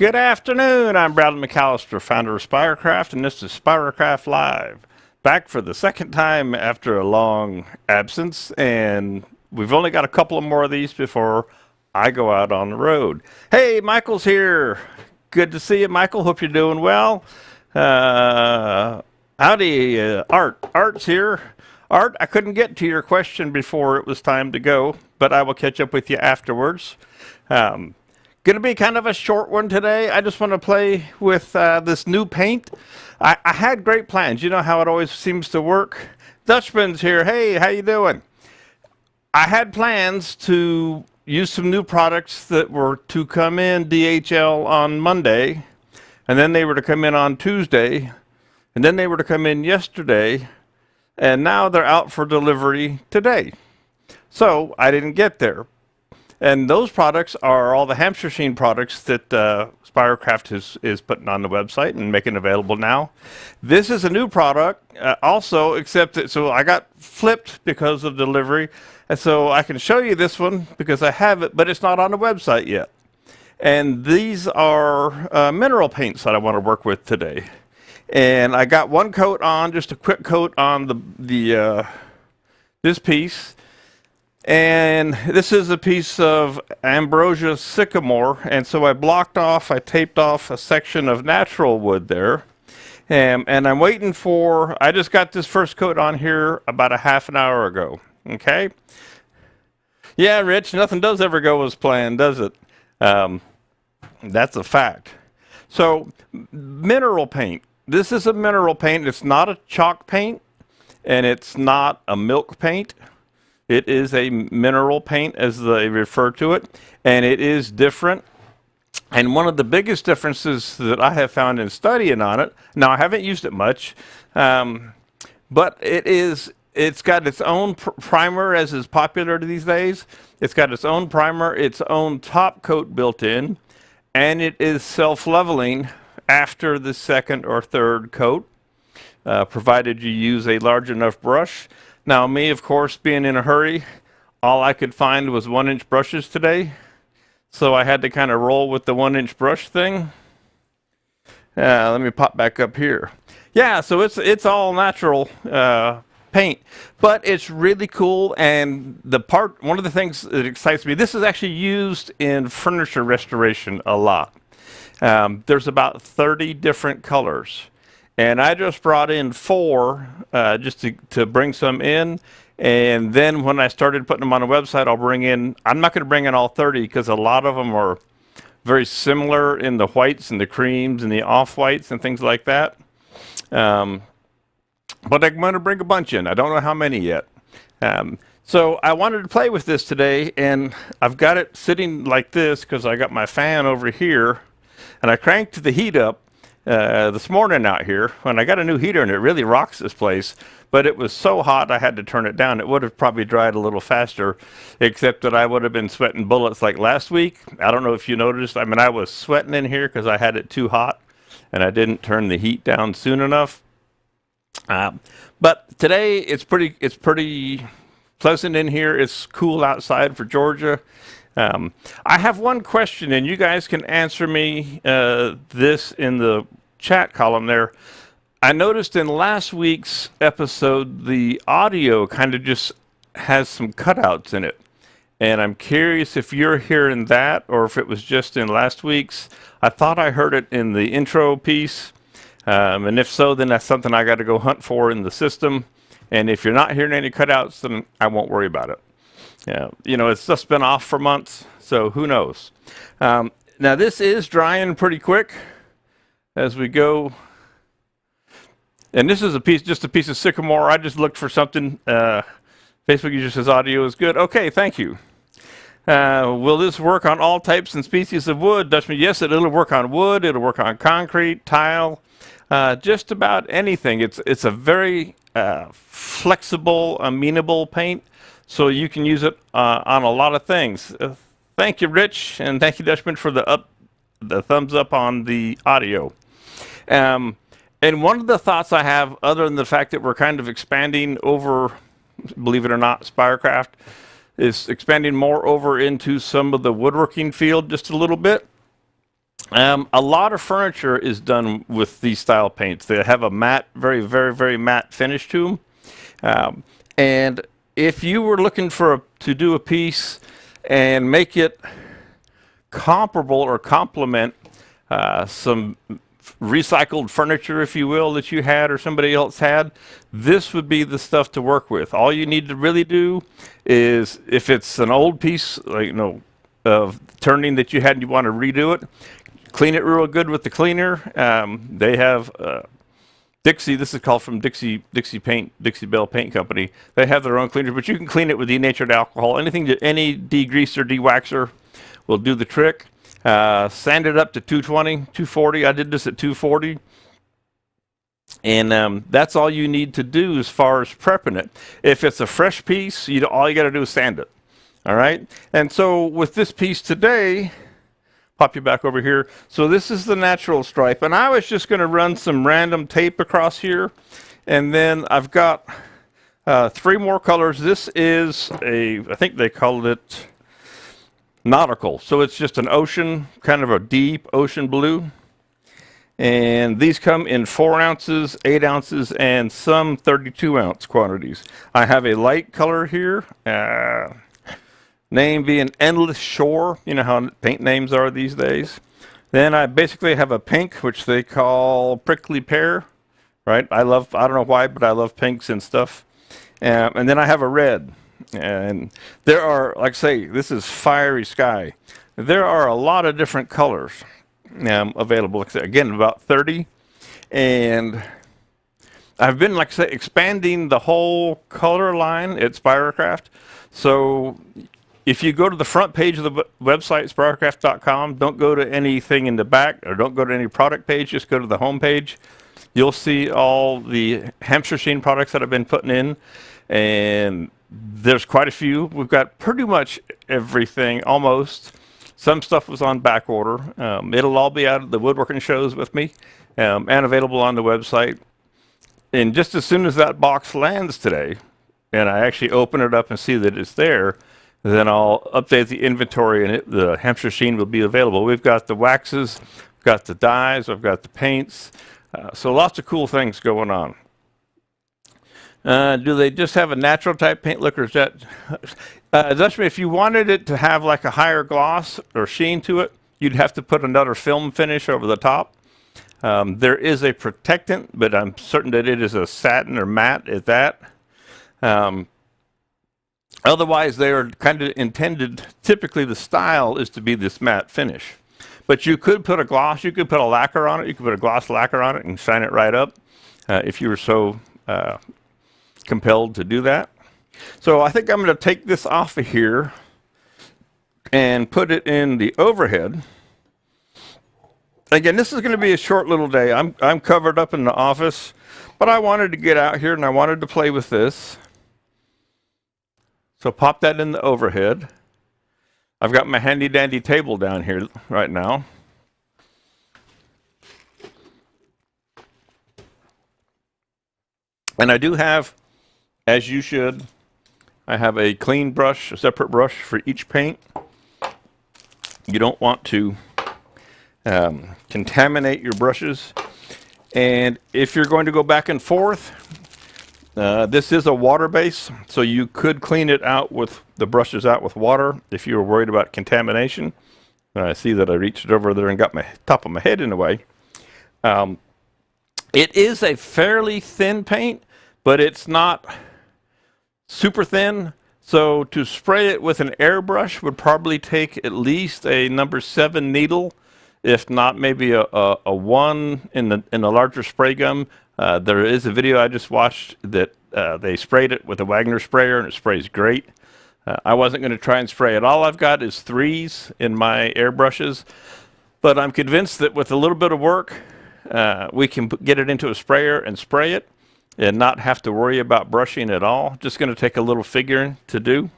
Good afternoon. I'm Bradley McAllister, founder of Spiracraft, and this is Spiracraft Live. Back for the second time after a long absence, and we've only got a couple of more of these before I go out on the road. Hey, Michael's here. Good to see you, Michael. Hope you're doing well. Howdy, Art. Art's here. Art, I couldn't get to your question before it was time to go, but I will catch up with you afterwards. Going to be kind of a short one today. I just want to play with this new paint. I had great plans. You know how it always seems to work. Dutchman's here. Hey, how you doing? I had plans to use some new products that were to come in DHL on Monday, and then they were to come in on Tuesday, and then they were to come in yesterday, and now they're out for delivery today. So I didn't get there. And those products are all the Hampshire Sheen products that Spiracraft is putting on the website and making available now. This is a new product also, except that, so I got flipped because of delivery. And so I can show you this one because I have it, but it's not on the website yet. And these are mineral paints that I want to work with today. And I got one coat on, just a quick coat on this piece. And this is a piece of Ambrosia sycamore, and so I taped off a section of natural wood there. And I'm waiting I just got this first coat on here about a half an hour ago, okay? Yeah, Rich, nothing does ever go as planned, does it? That's a fact. So, mineral paint. This is a mineral paint. It's not a chalk paint, and it's not a milk paint. It is a mineral paint, as they refer to it, and it is different. And one of the biggest differences that I have found in studying on it, now I haven't used it much, but it's got its own primer, as is popular these days. It's got its own primer, its own top coat built in, and it is self-leveling after the second or third coat, provided you use a large enough brush. Now, me, of course, being in a hurry, all I could find was 1-inch brushes today. So I had to kind of roll with the 1-inch brush thing. Let me pop back up here. Yeah, so it's all natural paint, but it's really cool. And one of the things that excites me, this is actually used in furniture restoration a lot. There's about 30 different colors. And I just brought in 4 just to bring some in. And then when I started putting them on the website, I'm not going to bring in all 30 because a lot of them are very similar in the whites and the creams and the off-whites and things like that. But I'm going to bring a bunch in. I don't know how many yet. So I wanted to play with this today, and I've got it sitting like this because I got my fan over here, and I cranked the heat up this morning out here when I got a new heater, and it really rocks this place, but it was so hot I had to turn it down. It would have probably dried a little faster, except that I would have been sweating bullets like last week. I don't know if you noticed. I mean, I was sweating in here because I had it too hot and I didn't turn the heat down soon enough. But today it's pretty pleasant in here. It's cool outside for Georgia. I have one question, and you guys can answer me this in the chat column there. I noticed in last week's episode, the audio kind of just has some cutouts in it. And I'm curious if you're hearing that or if it was just in last week's. I thought I heard it in the intro piece. And if so, then that's something I got to go hunt for in the system. And if you're not hearing any cutouts, then I won't worry about it. Yeah, you know, it's just been off for months, so who knows. Now, this is drying pretty quick as we go. And this is just a piece of sycamore. I just looked for something. Facebook user says audio is good. Okay, thank you. Will this work on all types and species of wood? Dutchman, yes, it'll work on wood. It'll work on concrete, tile, just about anything. It's a very flexible, amenable paint. So you can use it on a lot of things. Thank you, Rich, and thank you, Dutchman, for the thumbs up on the audio. And one of the thoughts I have, other than the fact that we're kind of expanding over, believe it or not, Spiracraft, is expanding more over into some of the woodworking field just a little bit. A lot of furniture is done with these style paints. They have a matte, very, very, very matte finish to them. And if you were looking to do a piece and make it comparable or complement some recycled furniture, if you will, that you had or somebody else had, this would be the stuff to work with. All you need to really do is, if it's an old piece, like, of turning that you had and you want to redo it, clean it real good with the cleaner. They have Dixie. This is called from Dixie Bell Paint Company. They have their own cleaner, but you can clean it with denatured alcohol. Any degreaser, dewaxer will do the trick. Sand it up to 220, 240. I did this at 240. And that's all you need to do as far as prepping it. If it's a fresh piece, all you got to do is sand it. All right? And so with this piece today, pop you back over here. So this is the natural stripe. And I was just going to run some random tape across here. And then I've got 3 more colors. This is I think they called it nautical. So it's just an ocean, kind of a deep ocean blue. And these come in 4 ounces, 8 ounces, and some 32-ounce quantities. I have a light color here, name being Endless Shore. You know how paint names are these days. Then I basically have a pink, which they call Prickly Pear, right? I don't know why, but I love pinks and stuff. And then I have a red. And there are, like I say, this is Fiery Sky. There are a lot of different colors available. Again, about 30. And I've been, like I say, expanding the whole color line at Spirocraft. So if you go to the front page of the website, spirocraft.com, don't go to anything in the back, or don't go to any product page, just go to the home page. You'll see all the Hampshire Sheen products that I've been putting in. And there's quite a few. We've got pretty much everything, almost. Some stuff was on back order. It'll all be out at the woodworking shows with me, and available on the website. And just as soon as that box lands today, and I actually open it up and see that it's there, then I'll update the inventory, and the Hampshire Sheen will be available. We've got the waxes, we've got the dyes, I've got the paints. So lots of cool things going on. Do they just have a natural type paint look, or is that Dutchman, if you wanted it to have like a higher gloss or sheen to it, you'd have to put another film finish over the top. There is a protectant, but I'm certain that it is a satin or matte at that. Otherwise, they are kind of intended, typically the style is to be this matte finish. But you could put a gloss, you could put a lacquer on it, you could put a gloss lacquer on it and shine it right up if you were so compelled to do that. So I think I'm going to take this off of here and put it in the overhead. Again, this is going to be a short little day. I'm covered up in the office, but I wanted to get out here and I wanted to play with this. So pop that in the overhead. I've got my handy dandy table down here right now. And I do have, as you should, I have a clean brush, a separate brush for each paint. You don't want to contaminate your brushes. And if you're going to go back and forth, this is a water base, so you could clean it out with the brushes out with water if you were worried about contamination. I see that I reached over there and got my top of my head in the way. It is a fairly thin paint, but it's not super thin. So to spray it with an airbrush would probably take at least a number 7 needle, if not maybe a 1 in the larger spray gun. There is a video I just watched that they sprayed it with a Wagner sprayer, and it sprays great. I wasn't going to try and spray it. All I've got is 3s in my airbrushes, but I'm convinced that with a little bit of work, we can get it into a sprayer and spray it and not have to worry about brushing at all. Just going to take a little figuring to do.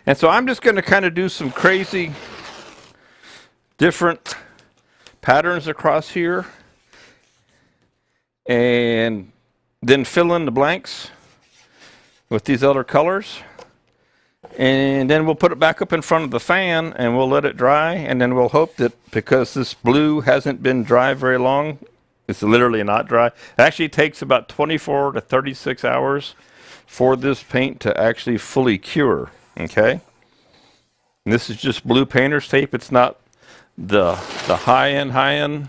And so I'm just going to kind of do some crazy different patterns across here and then fill in the blanks with these other colors. And then we'll put it back up in front of the fan and we'll let it dry. And then we'll hope that because this blue hasn't been dry very long, it's literally not dry. It actually takes about 24 to 36 hours for this paint to actually fully cure. Okay? And this is just blue painter's tape. It's not the high-end.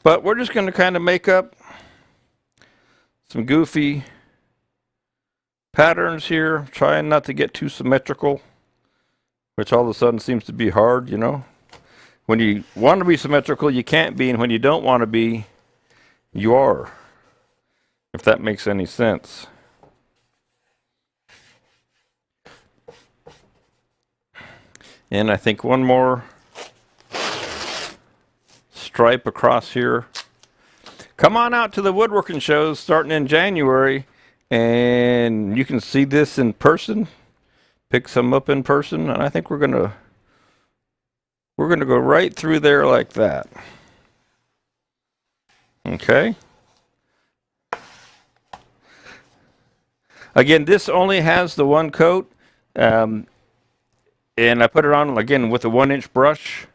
But we're just going to kind of make up some goofy patterns here, trying not to get too symmetrical, which all of a sudden seems to be hard, you know. When you want to be symmetrical, you can't be, and when you don't want to be, you are, if that makes any sense. And I think one more stripe across here. Come on out to the woodworking shows starting in January, and you can see this in person. Pick some up in person, and I think we're gonna go right through there like that. Okay. Again, this only has the one coat, and I put it on again with a 1-inch brush.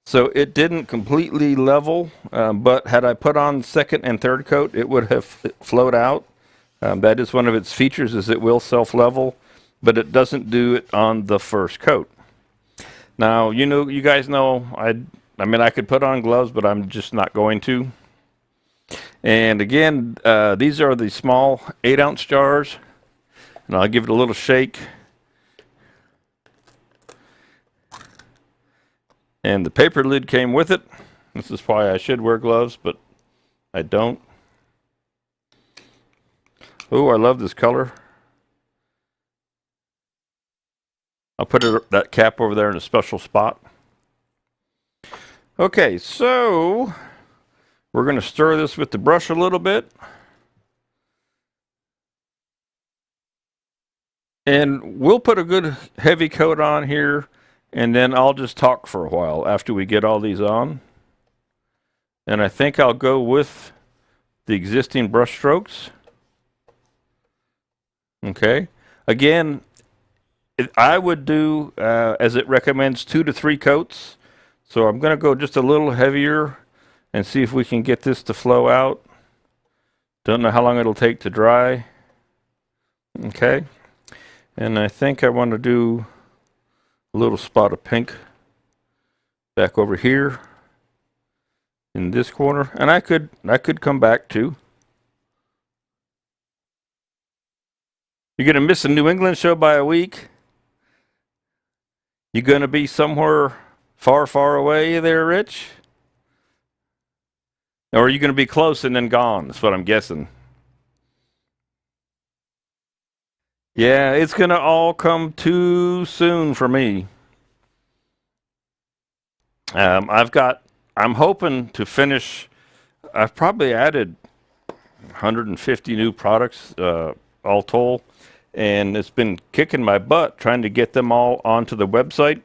So it didn't completely level, but had I put on second and third coat, it would have flowed out. That is one of its features, is it will self-level, but it doesn't do it on the first coat. Now, you guys know, I mean, I could put on gloves, but I'm just not going to. And again, these are the small 8-ounce jars, and I'll give it a little shake. And the paper lid came with it. This is why I should wear gloves, but I don't. Oh, I love this color. I'll put that cap over there in a special spot. Okay, so we're going to stir this with the brush a little bit. And we'll put a good heavy coat on here, and then I'll just talk for a while after we get all these on. And I think I'll go with the existing brush strokes. Okay. Again, I would do, as it recommends, 2 to 3 coats. So I'm going to go just a little heavier and see if we can get this to flow out. Don't know how long it'll take to dry. Okay. And I think I want to do a little spot of pink back over here in this corner. And I could come back too. You're going to miss a New England show by a week. You're going to be somewhere far, far away there, Rich? Or are you going to be close and then gone? That's what I'm guessing. Yeah, it's going to all come too soon for me. I'm hoping to finish, I've probably added 150 new products, all told, and it's been kicking my butt trying to get them all onto the website.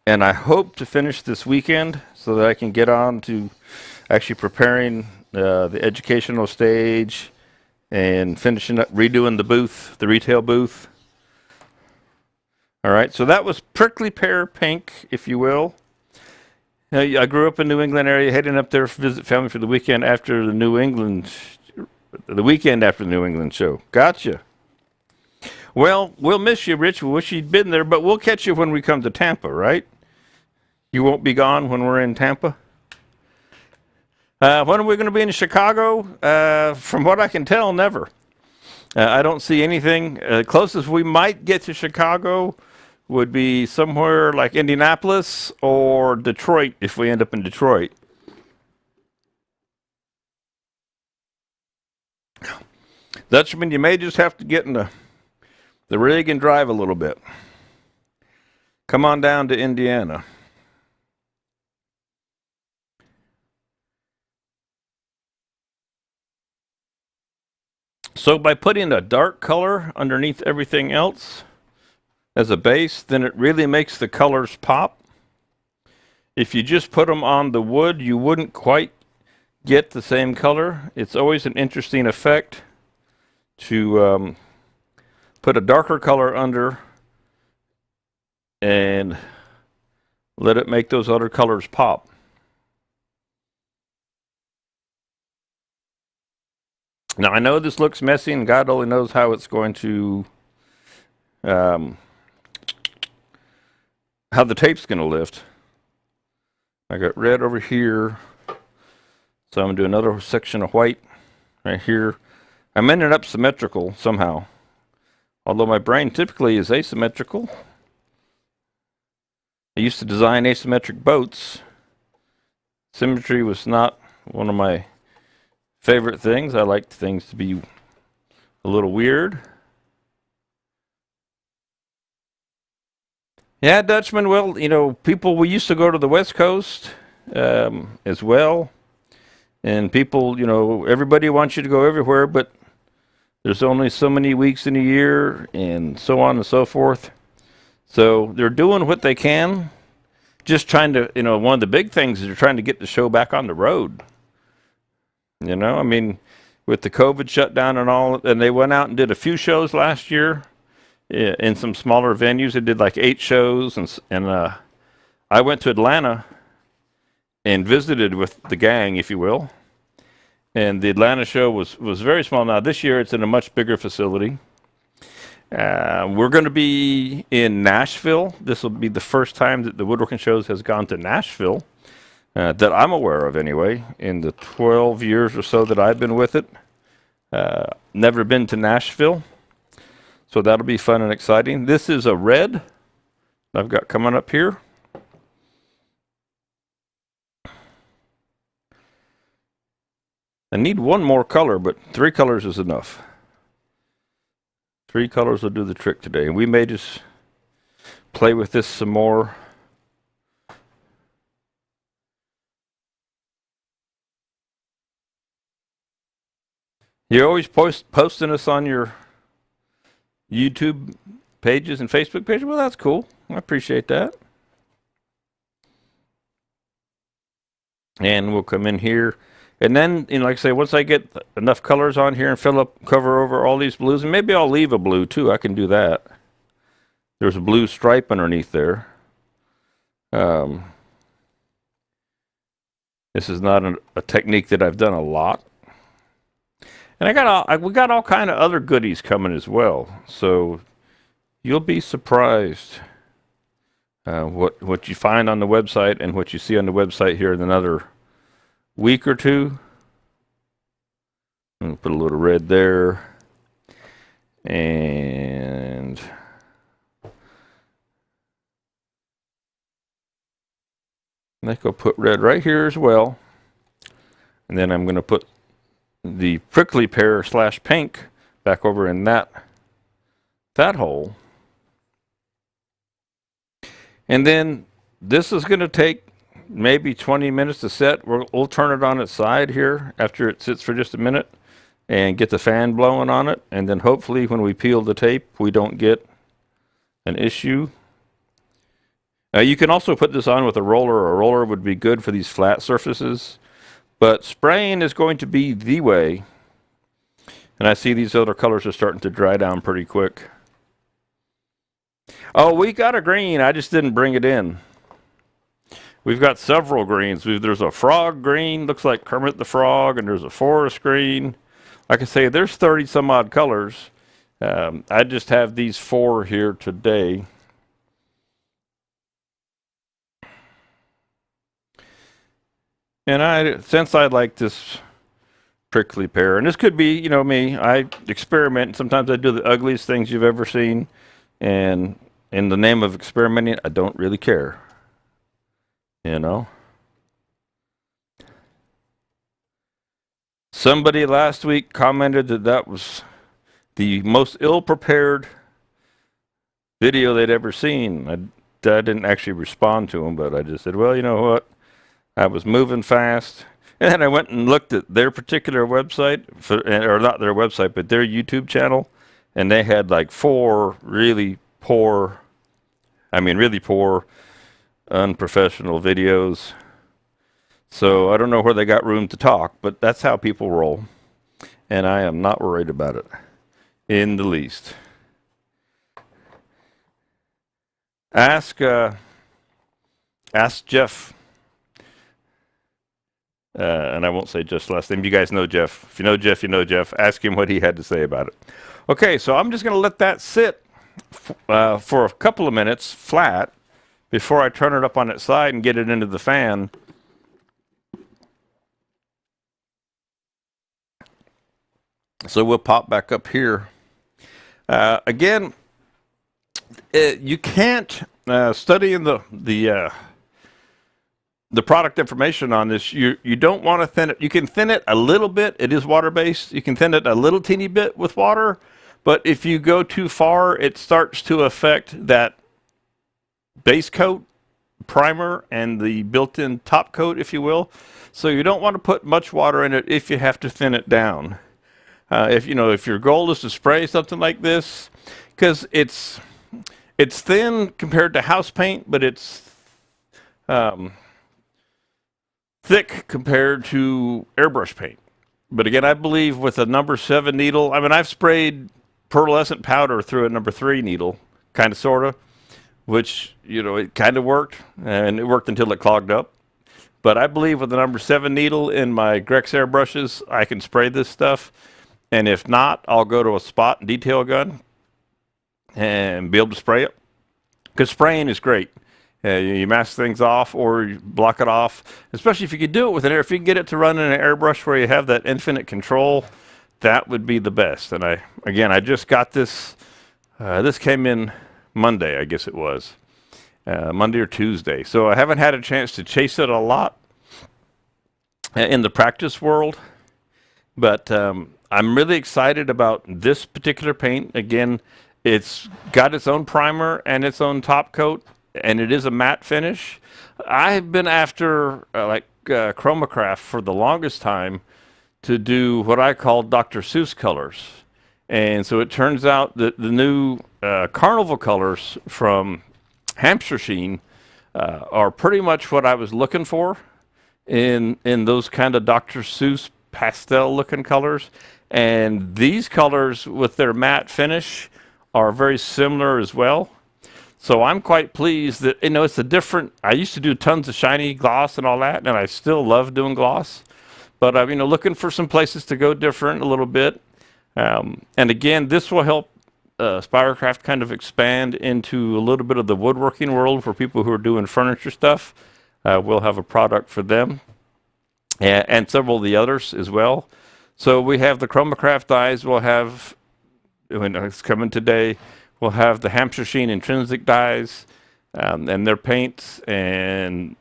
And I hope to finish this weekend so that I can get on to actually preparing the educational stage and finishing up, redoing the booth, the retail booth. All right, so that was Prickly Pear Pink, if you will. I grew up in New England area, heading up there to visit family for the weekend after the New England show. Gotcha. Well, we'll miss you, Rich. We wish you'd been there, but we'll catch you when we come to Tampa, right? You won't be gone when we're in Tampa? When are we going to be in Chicago? From what I can tell, never. I don't see anything. Closest we might get to Chicago would be somewhere like Indianapolis or Detroit if we end up in Detroit. Dutchman, you may just have to get in the rig and drive a little bit. Come on down to Indiana. So by putting a dark color underneath everything else as a base, then it really makes the colors pop. If you just put them on the wood, you wouldn't quite get the same color. It's always an interesting effect to put a darker color under and let it make those other colors pop. Now I know this looks messy and God only knows how it's going to, how the tape's going to lift. I got red over here, so I'm going to do another section of white right here. I'm ending up symmetrical somehow, although my brain typically is asymmetrical. I used to design asymmetric boats. Symmetry was not one of my favorite things. I liked things to be a little weird. Yeah, Dutchman, well, you know, people, we used to go to the West Coast as well. And people, you know, everybody wants you to go everywhere, but there's only so many weeks in a year and so on and so forth. So they're doing what they can. Just trying to, you know, one of the big things is they're trying to get the show back on the road. You know, I mean, with the COVID shutdown and all, and they went out and did a few shows last year in some smaller venues. They did like 8 shows, and I went to Atlanta and visited with the gang, if you will. And the Atlanta show was very small. Now this year it's in a much bigger facility. We're going to be in Nashville. This will be the first time that the Woodworking Shows has gone to Nashville. That I'm aware of anyway, in the 12 years or so that I've been with it. Never been to Nashville, so that'll be fun and exciting. This is a red I've got coming up here. I need one more color, but 3 colors is enough. 3 colors will do the trick today, and we may just play with this some more. You're always posting us on your YouTube pages and Facebook pages? Well, that's cool. I appreciate that. And we'll come in here. And then, you know, like I say, once I get enough colors on here and cover over all these blues, and maybe I'll leave a blue too. I can do that. There's a blue stripe underneath there. This is not a technique that I've done a lot. And we got all kind of other goodies coming as well. So you'll be surprised what you find on the website and what you see on the website here in another week or two. I'm going to put a little red there. And I think I'll put red right here as well. And then I'm going to put the prickly pear / pink back over in that hole. And then this is going to take maybe 20 minutes to set. We'll turn it on its side here after it sits for just a minute and get the fan blowing on it. And then hopefully when we peel the tape, we don't get an issue. You can also put this on with a roller. A roller would be good for these flat surfaces. But spraying is going to be the way. And I see these other colors are starting to dry down pretty quick. Oh, we got a green. I just didn't bring it in. We've got several greens. There's a frog green, looks like Kermit the Frog, and there's a forest green. Like I say, there's 30 some odd colors. I just have these 4 here today. And since I like this prickly pear, and this could be, you know, me, I experiment. Sometimes I do the ugliest things you've ever seen. And in the name of experimenting, I don't really care. You know? Somebody last week commented that was the most ill-prepared video they'd ever seen. I didn't actually respond to them, but I just said, well, you know what? I was moving fast. And then I went and looked at their particular website, or not their website, but their YouTube channel. And they had like 4 really poor, unprofessional videos. So I don't know where they got room to talk, but that's how people roll. And I am not worried about it in the least. Ask Jeff, and I won't say Jeff's last name. You guys know Jeff. If you know Jeff, you know Jeff. Ask him what he had to say about it. Okay, so I'm just going to let that sit for a couple of minutes flat before I turn it up on its side and get it into the fan. So we'll pop back up here. Again, you can't study in the product information on this. You don't want to thin it. You can thin it a little bit. It is water based. You can thin it a little teeny bit with water, but if you go too far, it starts to affect that base coat, primer, and the built-in top coat, if you will. So you don't want to put much water in it if you have to thin it down. If your goal is to spray something like this, because it's thin compared to house paint, but it's thick compared to airbrush paint. But again, I believe with a number 7 needle, I mean, I've sprayed pearlescent powder through a number 3 needle, kind of, sort of, which, it kind of worked, and it worked until it clogged up. But I believe with the number 7 needle in my Grex airbrushes, I can spray this stuff. And if not, I'll go to a spot detail gun and be able to spray it. Because spraying is great. You mask things off or you block it off, especially if you could do it with an air. If you can get it to run in an airbrush where you have that infinite control, that would be the best. And I just got this. This came in Monday, I guess it was. Monday or Tuesday. So I haven't had a chance to chase it a lot in the practice world. But I'm really excited about this particular paint. Again, it's got its own primer and its own top coat, and it is a matte finish. I've been after Chromacraft for the longest time to do what I call Dr. Seuss colors. And so it turns out that the new Carnival colors from Hampshire Sheen are pretty much what I was looking for in those kind of Dr. Seuss pastel looking colors. And these colors with their matte finish are very similar as well. So I'm quite pleased that, it's a different, I used to do tons of shiny gloss and all that, and I still love doing gloss. But I'm, looking for some places to go different a little bit. And again, this will help Spiracraft kind of expand into a little bit of the woodworking world for people who are doing furniture stuff. We'll have a product for them and several of the others as well. So we have the Chromacraft dyes. We'll have, it's coming today, we'll have the Hampshire Sheen intrinsic dyes and their paints, and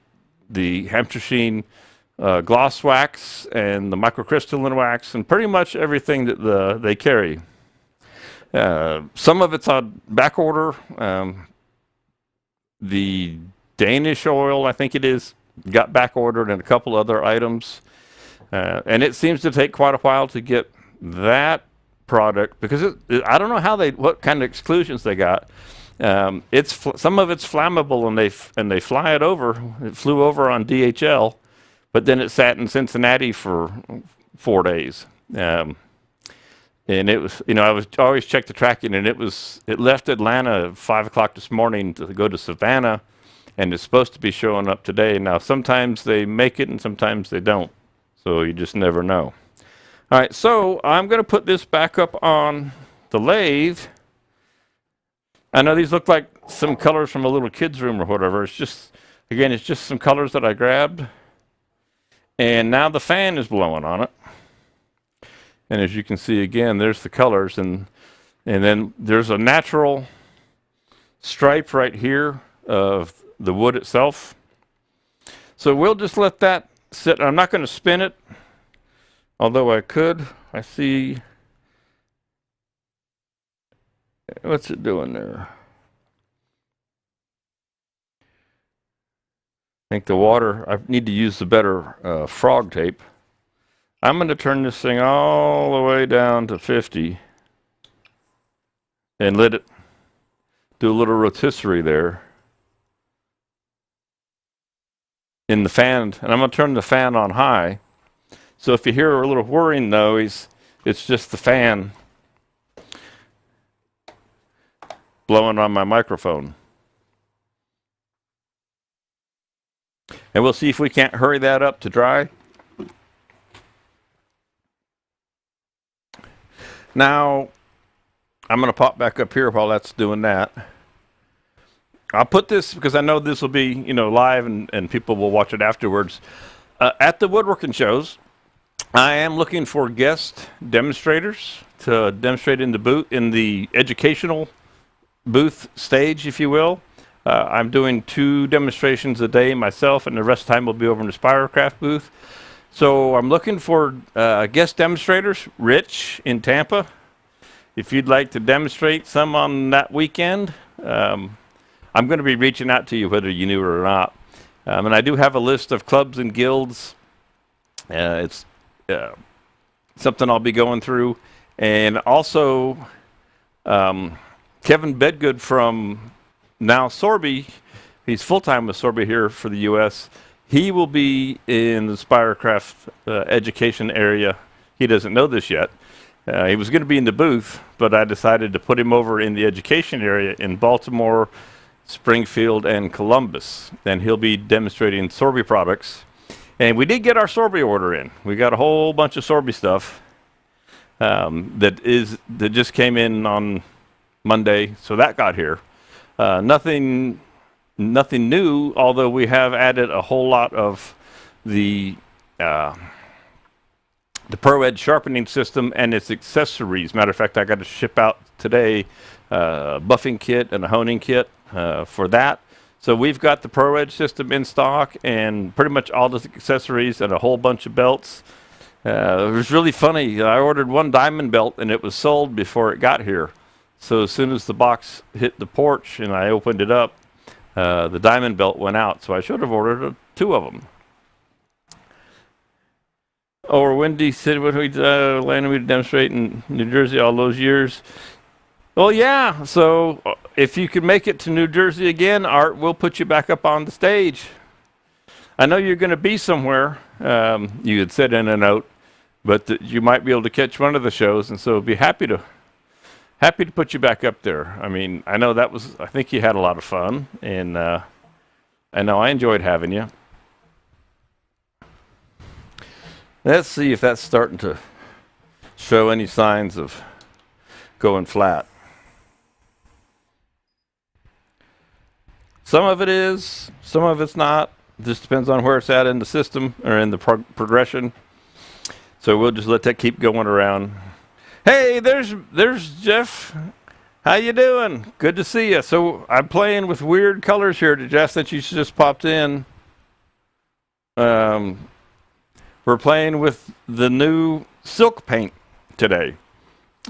the Hampshire Sheen gloss wax and the microcrystalline wax, and pretty much everything that they carry. Some of it's on back order. The Danish oil, I think it is, got back ordered, and a couple other items. And it seems to take quite a while to get that product, because I don't know what kind of exclusions they got. Some of it's flammable, and they fly it over. It flew over on DHL, but then it sat in Cincinnati for 4 days. And it was, I was always check the tracking, and it left Atlanta at 5 o'clock this morning to go to Savannah, and it's supposed to be showing up today. Now, sometimes they make it and sometimes they don't. So you just never know. All right, so I'm going to put this back up on the lathe. I know these look like some colors from a little kid's room or whatever. It's just some colors that I grabbed. And now the fan is blowing on it. And as you can see, again, there's the colors. And then there's a natural stripe right here of the wood itself. So we'll just let that sit. I'm not going to spin it, although I could. I see. What's it doing there? I think the water, I need to use the better frog tape. I'm going to turn this thing all the way down to 50 and let it do a little rotisserie there. in the fan, and I'm going to turn the fan on high. So if you hear a little whirring noise, it's just the fan blowing on my microphone. And we'll see if we can't hurry that up to dry. Now, I'm going to pop back up here while that's doing that. I'll put this because I know this will be, live and people will watch it afterwards. At the woodworking shows, I am looking for guest demonstrators to demonstrate in the educational booth stage, if you will. I'm doing 2 demonstrations a day myself, and the rest of the time will be over in the Spirocraft booth. So I'm looking for guest demonstrators. Rich in Tampa, if you'd like to demonstrate some on that weekend, I'm going to be reaching out to you whether you knew it or not. And I do have a list of clubs and guilds. It's something I'll be going through. And also, Kevin Bedgood from now Sorby, he's full-time with Sorby here for the U.S. He will be in the Spirocraft education area. He doesn't know this yet. He was going to be in the booth, but I decided to put him over in the education area in Baltimore, Springfield, and Columbus. And he'll be demonstrating Sorby products. And we did get our Sorby order in. We got a whole bunch of Sorby stuff that just came in on Monday, so that got here. Nothing new, although we have added a whole lot of the ProEdge sharpening system and its accessories. Matter of fact, I got to ship out today a buffing kit and a honing kit for that. So we've got the ProEdge system in stock and pretty much all the accessories and a whole bunch of belts. It was really funny. I ordered one diamond belt and it was sold before it got here. So as soon as the box hit the porch and I opened it up, the diamond belt went out. So I should have ordered 2 of them. Or Windy said, what we landed me to demonstrate in New Jersey all those years. Well, yeah. So if you can make it to New Jersey again, Art, we'll put you back up on the stage. I know you're going to be somewhere. You had said in a note, but you might be able to catch one of the shows, and so be happy to put you back up there. I mean, I know I think you had a lot of fun, and I know I enjoyed having you. Let's see if that's starting to show any signs of going flat. Some of it is, some of it's not. Just depends on where it's at in the system or in the progression. So we'll just let that keep going around. Hey, there's Jeff. How you doing? Good to see you. So I'm playing with weird colors here to Jeff that you just popped in. We're playing with the new silk paint today.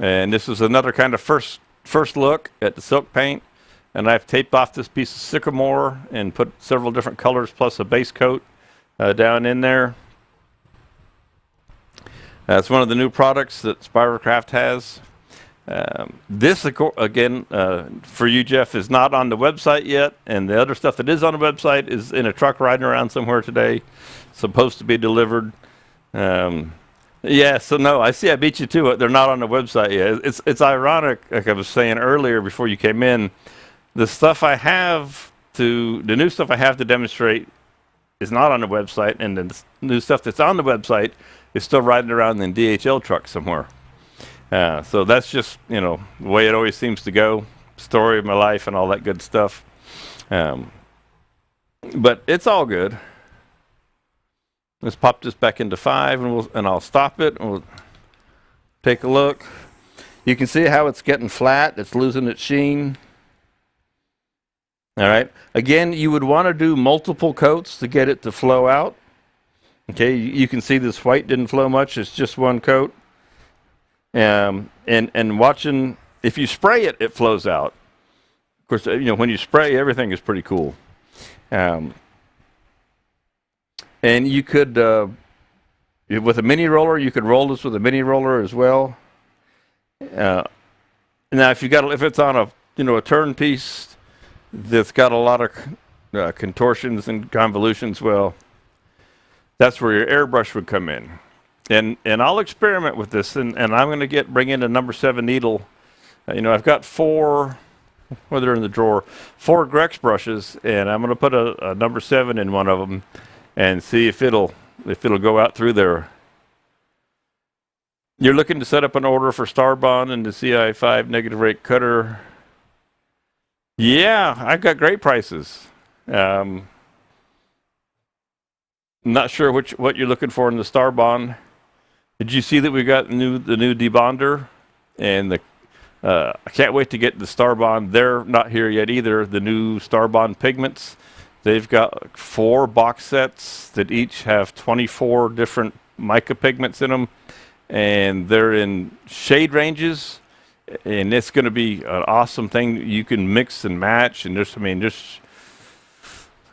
And this is another kind of first look at the silk paint. And I've taped off this piece of sycamore and put several different colors plus a base coat down in there. It's one of the new products that Spirocraft has. This, again, for you, Jeff, is not on the website yet. And the other stuff that is on the website is in a truck riding around somewhere today. Supposed to be delivered. Yeah, so no, I see I beat you to it. They're not on the website yet. It's ironic, like I was saying earlier before you came in. The new stuff I have to demonstrate is not on the website, and the new stuff that's on the website is still riding around in DHL trucks somewhere. So that's just, the way it always seems to go. Story of my life and all that good stuff. But it's all good. Let's pop this back into 5, and I'll stop it, and we'll take a look. You can see how it's getting flat. It's losing its sheen. All right. Again, you would want to do multiple coats to get it to flow out. Okay, you can see this white didn't flow much. It's just one coat. And watching, if you spray it, it flows out. Of course, when you spray, everything is pretty cool. And you could, with a mini roller, you could roll this with a mini roller as well. Now, if it's on a turn piece that's got a lot of contortions and convolutions, well, That's where your airbrush would come in. And I'll experiment with this, and I'm going to bring in a number 7 needle. I've got 4, well, they're in the drawer, 4 Grex brushes, and I'm going to put a number 7 in one of them and see if it'll go out through there. You're looking to set up an order for Starbond and the CI5 negative rate cutter. Yeah, I've got great prices. Not sure what you're looking for in the Starbond. Did you see that we got the new debonder? And I can't wait to get the Starbond. They're not here yet either. The new Starbond pigments. They've got 4 box sets that each have 24 different mica pigments in them, and they're in shade ranges. And it's going to be an awesome thing. You can mix and match, and there's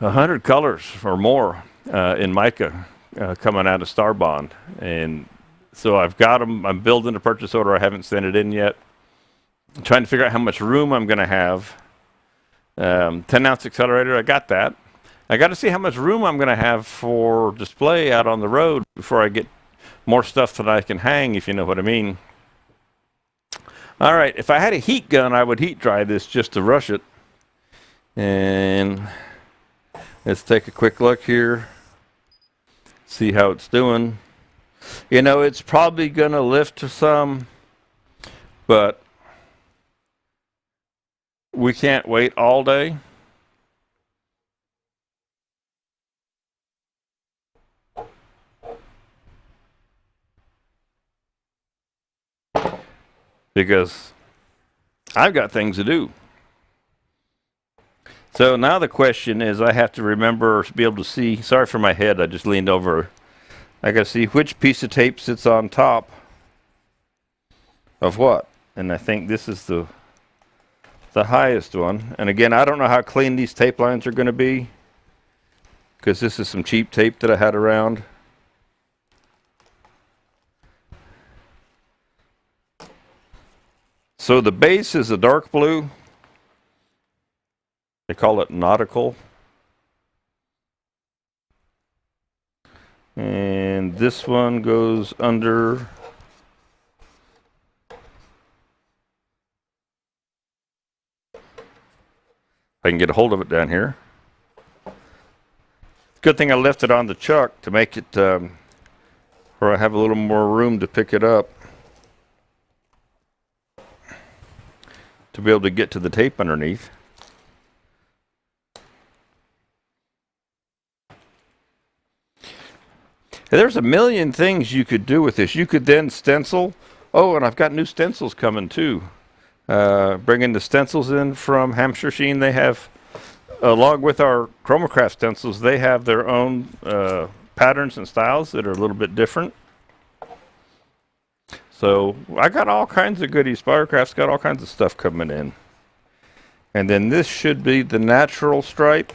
100 colors or more in mica coming out of Starbond. And so I've got them. I'm building a purchase order. I haven't sent it in yet. I'm trying to figure out how much room I'm going to have. 10-ounce accelerator, I got that. I got to see how much room I'm going to have for display out on the road before I get more stuff that I can hang, if you know what I mean. All right, if I had a heat gun, I would heat dry this just to rush it. And let's take a quick look here. See how it's doing. It's probably going to lift some, but we can't wait all day. Because I've got things to do. So now the question is, I have to remember to be able to see. Sorry for my head, I just leaned over. I got to see which piece of tape sits on top of what. And I think this is the highest one. And again, I don't know how clean these tape lines are going to be, because this is some cheap tape that I had around. So the base is a dark blue. They call it nautical. And this one goes under. I can get a hold of it down here. Good thing I left it on the chuck to make it where I have a little more room to pick it up, to be able to get to the tape underneath. There's a million things you could do with this. You could then stencil. Oh, and I've got new stencils coming too. Bringing the stencils in from Hampshire Sheen. They have, along with our Chromacraft stencils, they have their own patterns and styles that are a little bit different. So I got all kinds of goodies. Spiracraft's got all kinds of stuff coming in. And then this should be the natural stripe.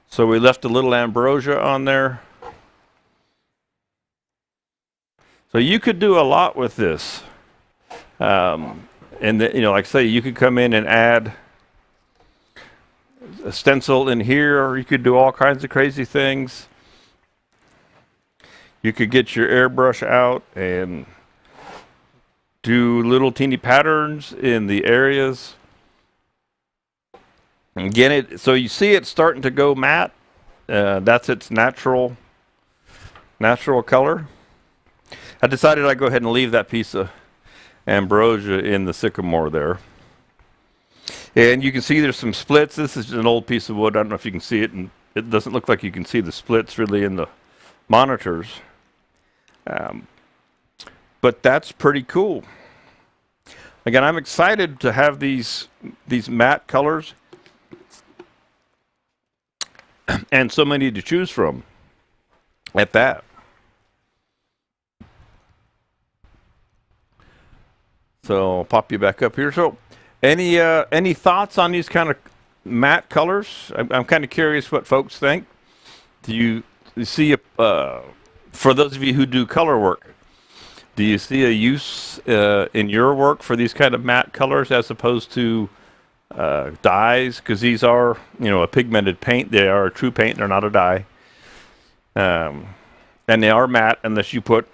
So we left a little ambrosia on there. So you could do a lot with this. And like I say, you could come in and add a stencil in here, or you could do all kinds of crazy things. You could get your airbrush out and do little teeny patterns in the areas. Again, so you see it starting to go matte. That's its natural color. I decided I'd go ahead and leave that piece of ambrosia in the sycamore there. And you can see there's some splits. This is an old piece of wood. I don't know if you can see it, and it doesn't look like you can see the splits really in the monitors. But that's pretty cool. Again, I'm excited to have these matte colors and so many to choose from at that. So I'll pop you back up here. So any thoughts on these kind of matte colors? I'm kind of curious what folks think. Do you see, for those of you who do color work, do you see a use in your work for these kind of matte colors as opposed to dyes, because these are, a pigmented paint. They are a true paint. They're not a dye. And they are matte unless you put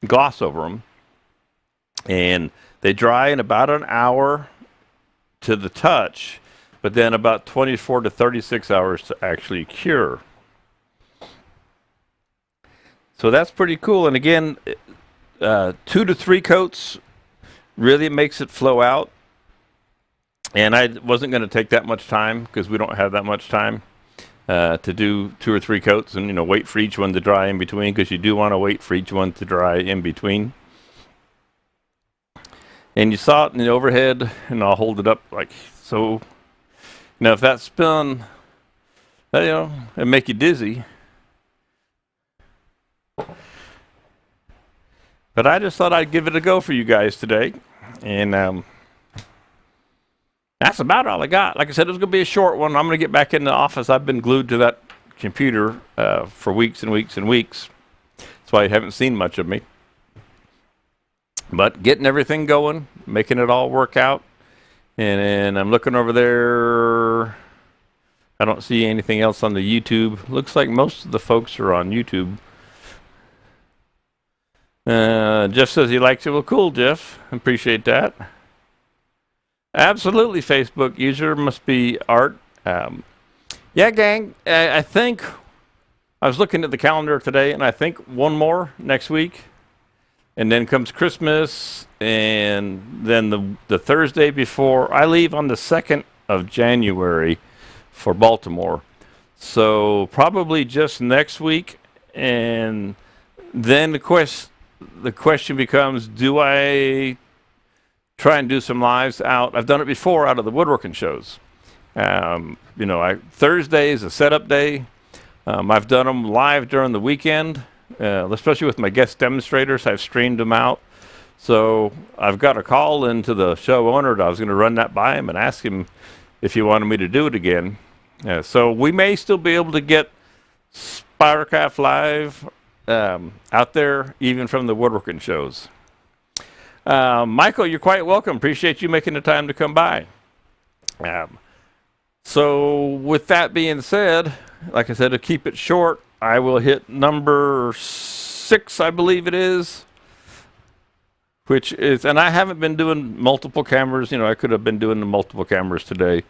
gloss over them. And they dry in about an hour to the touch, but then about 24 to 36 hours to actually cure. So that's pretty cool. And again, 2 to 3 coats really makes it flow out. And I wasn't going to take that much time because we don't have that much time to do 2 or 3 coats and, wait for each one to dry in between, because you do want to wait for each one to dry in between. And you saw it in the overhead, and I'll hold it up like so. Now, if that spun, it'd make you dizzy. But I just thought I'd give it a go for you guys today. And that's about all I got. Like I said, it was going to be a short one. I'm going to get back in the office. I've been glued to that computer for weeks and weeks and weeks. That's why you haven't seen much of me. But getting everything going, making it all work out. And I'm looking over there. I don't see anything else on the YouTube. Looks like most of the folks are on YouTube. Jeff says he likes it. Well, cool, Jeff. Appreciate that. Absolutely, Facebook user must be Art. Yeah, gang. I think I was looking at the calendar today, and I think one more next week. And then comes Christmas, and then the Thursday before. I leave on the 2nd of January for Baltimore. So probably just next week. And then the question becomes, do I try and do some lives out? I've done it before out of the woodworking shows. Thursday is a setup day. I've done them live during the weekend. Especially with my guest demonstrators, I've streamed them out. So I've got a call into the show owner. I was going to run that by him and ask him if he wanted me to do it again. So we may still be able to get Spiracraft Live out there, even from the woodworking shows. Michael, you're quite welcome. Appreciate you making the time to come by. So with that being said, like I said, to keep it short, I will hit number 6, I believe it is, which is, and I haven't been doing multiple cameras. I could have been doing the multiple cameras today,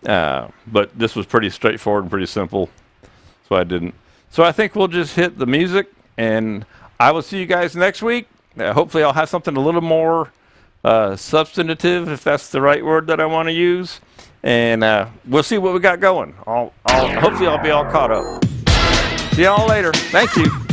but this was pretty straightforward and pretty simple, so I didn't. So I think we'll just hit the music, and I will see you guys next week. Hopefully I'll have something a little more substantive, if that's the right word that I want to use, and we'll see what we got going. Hopefully I'll be all caught up. See y'all later. Thank you.